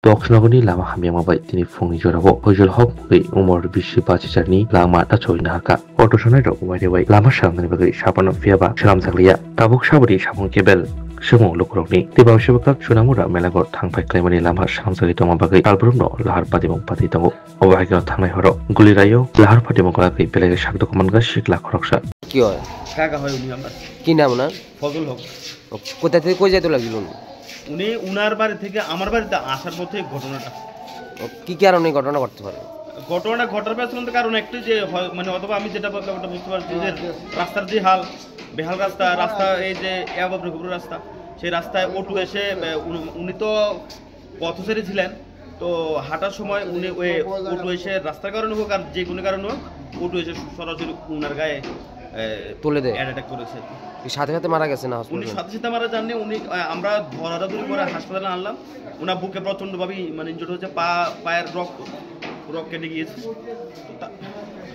Boxnogoni lama hamyang mabai tini fungni jorabo hojol hok bai umor bisi bachi jarni lama ta choi nahaka auto sonai rok wai wai lama samani bagai sapano fiaba salam sakliya tabuk sabri sapong kebel semong lukurokni tibaw sebakak sunamura melagor thangpai klaimani lama samsagi tongma bagai albrumno lahar patimong pati tongo obahagino thangnai horo gulirayo lahar patimong kalakai belege sakdo komanga sikla khoroksa কি হয় কাকা হয় উনি আমার কি নাম ওনার ফজল হক কোথা থেকে কই যেতে লাগছিল উনি উনার বাড়ি থেকে আমার বাড়িতে আসার পথে ঘটনাটা কি কারণে ঘটনা ঘটতে পারে ঘটনাটা ঘটার পেছনে কারণ একটু যে মানে অথবা আমি যেটা বললাম ওটা বুঝতে পারছি যে রাস্তার যে হাল বেহাল রাস্তা এই যে এবারে ঘুরে রাস্তা সেই রাস্তায় অটো এসে উনি তো পথচারী ছিলেন তো হাঁটার সময় উনি ওই অটো এসে রাস্তার কারণে হোক আর যে কোনো কারণে হোক অটো এসে সরাসরি উনার গায়ে তুলে দেয় অ্যাটাক করেছে সাথে সাথে মারা গেছে না উনি সাথে সাথে মারা যাননি উনি আমরা ধরাধরি করে হাসপাতালে আনলাম ওনার বুকে প্রচন্ডভাবে মানে ইনজুর্ড হয়েছে পায়ের রক্ত কেটে গিয়েছে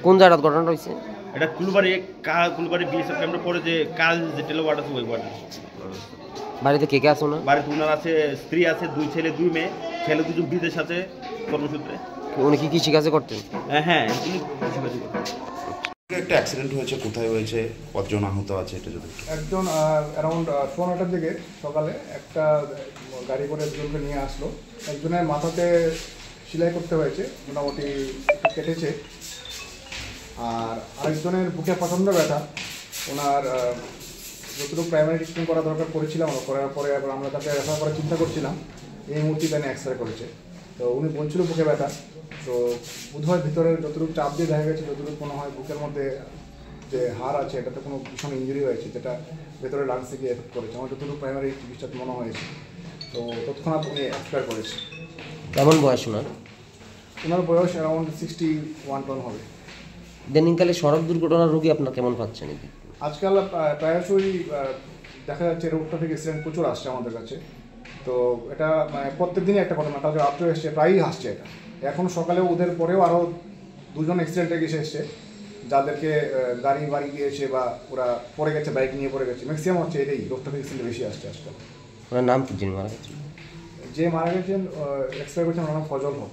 কোন জায়গায় ঘটনা হয়েছে এটা কুলবাড়ি বিএসএফ ক্যাম্পের পরে যে কাজ যে টেলোয়ার্ড আছে ওই ওয়ার্ড বাড়িতে কে কে আছে না বাড়িতে উনার আছে স্ত্রী আছে 2 ছেলে 2 মেয়ে ছেলে 2জন বিদেশ আছে কর্মসূত্রে উনি কি কৃষিকাজে করতেন হ্যাঁ উনি কৃষিকাজ করতেন একটা অ্যাক্সিডেন্ট হয়েছে কোথায় হয়েছে কতজন আহত আছে এটা যদি একজন অ্যারাউন্ড 9:30টার দিকে সকালে একটা গাড়ি করে একজনকে নিয়ে আসলো একজনের মাথাতে সেলাই করতে হয়েছে মোটামুটি কেটেছে আর আরেকজনের বুকে প্রচণ্ড ব্যথা ওনার যতটুকু প্রাইমারি ট্রিটমেন্ট করা দরকার করেছিলাম করার পরে আবার আমরা তাকে রেফার করার চিন্তা করছিলাম এই মুহূর্তে তাই এক্সরে করেছে তো উনি বলছিল বুকে ব্যথা তো বোধহয় ভিতরের যতটুকু চাপ দিয়ে দেখা গেছে যতটুকু মনে হয় বুকের মধ্যে যে হাড় আছে এটাতে কোনো ভীষণ ইঞ্জুরি হয়েছে যেটা ভেতরে লাংসে গিয়ে এফেক্ট করেছে আমার যতটুকু প্রাইমারি চিকিৎসা মনে হয়েছে তো তৎক্ষণাৎ উনি এক্সপায়ার করেছে কেমন বয়স ওনার বয়স অ্যারাউন্ড 61 টন হবে ইদানিংকালে সড়ক দুর্ঘটনার রোগী আপনার কেমন পাচ্ছেন আজকাল প্রায়শই দেখা যাচ্ছে রোগটা থেকে অ্যাক্সিডেন্ট প্রচুর আসছে আমাদের কাছে তো এটা মানে প্রত্যেক দিনই একটা ঘটনা কালকে রাত্রে এসছে প্রায়ই আসছে এটা এখন সকালে ওদের পরেও আরও 2জন অ্যাক্সিডেন্টে গেছে এসছে যাদেরকে গাড়ি বাড়ি গিয়েছে বা ওরা পড়ে গেছে বাইক নিয়ে পড়ে গেছে ম্যাক্সিমাম হচ্ছে এটাই রোগটা থেকে অ্যাক্সিডেন্ট বেশি আসছে আজকাল ওনার নাম কি যিনি মারা গেছেন যে মারা গেছেন এক্সপায়ার করেছেন ওনার নাম ফজল হক